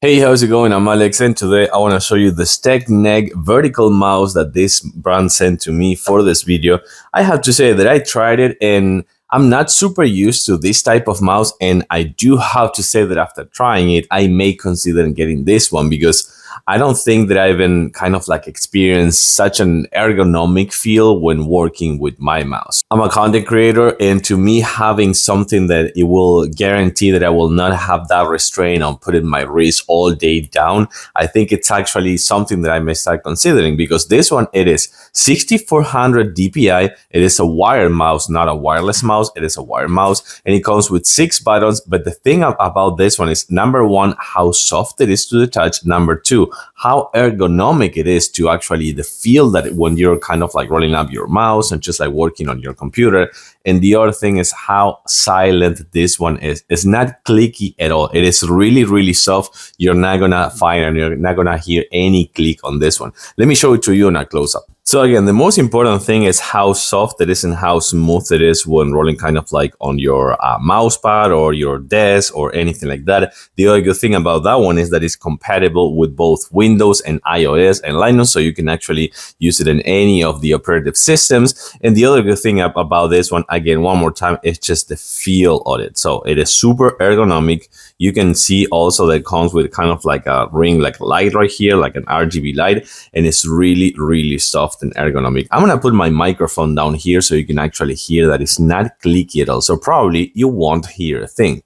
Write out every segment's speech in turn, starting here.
Hey, how's it going? I'm Alex, and today I want to show you the TECKNET vertical mouse that this brand sent to me for this video. I have to say that I tried it and I'm not super used to this type of mouse, and I do have to say that after trying it, I may consider getting this one because I don't think that I've been kind of like experienced such an ergonomic feel when working with my mouse. I'm a content creator, and to me, having something that it will guarantee that I will not have that restraint on putting my wrist all day down, I think it's actually something that I may start considering, because this one, it is 6400 DPI. It is a wired mouse, not a wireless mouse. It is a wired mouse, and it comes with 6 buttons. But the thing about this one is, number one, how soft it is to the touch. Number two, how ergonomic it is to actually the feel that when you're kind of like rolling up your mouse and just like working on your computer. And the other thing is how silent this one is. It's not clicky at all. It is really, really soft. You're not gonna find and you're not gonna hear any click on this one. Let me show it to you in a close-up. So again, the most important thing is how soft it is and how smooth it is when rolling kind of like on your mouse pad or your desk or anything like that. The other good thing about that one is that it's compatible with both Windows and iOS and Linux, so you can actually use it in any of the operative systems. And the other good thing about this one, again, one more time, is just the feel of it. So it is super ergonomic. You can see also that it comes with kind of like a ring like light right here, like an RGB light, and it's really, really soft and ergonomic. I'm gonna put my microphone down here so you can actually hear that it's not clicky at all. So probably you won't hear a thing.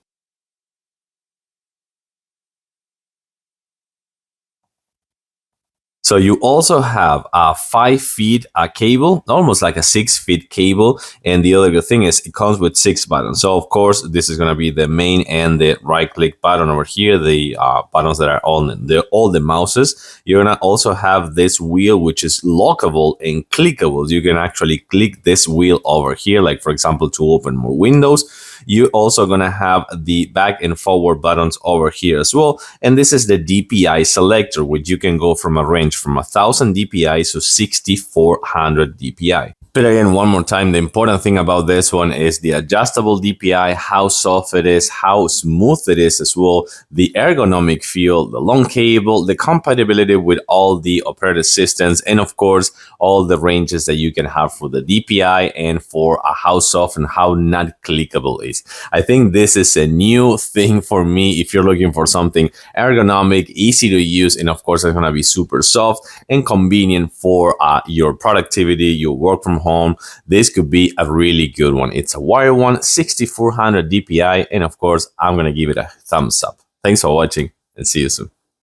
So you also have a 5 feet cable, almost like a 6 feet cable. And the other good thing is it comes with 6 buttons. So of course, this is going to be the main and the right click button over here, the buttons that are on all the mouses. You're going to also have this wheel, which is lockable and clickable. You can actually click this wheel over here, like for example, to open more windows. You're also going to have the back and forward buttons over here as well. And this is the DPI selector, which you can go from a range from 1000 DPI to 6400 DPI. But again, one more time, the important thing about this one is the adjustable DPI, how soft it is, how smooth it is as well, the ergonomic feel, the long cable, the compatibility with all the operating systems, and of course, all the ranges that you can have for the DPI and for how soft and how not clickable it is. I think this is a new thing for me if you're looking for something ergonomic, easy to use, and of course, it's going to be super soft and convenient for your productivity, your work from home. This could be a really good one. It's a wired one, 6400 DPI, and of course, I'm going to give it a thumbs up. Thanks for watching and see you soon.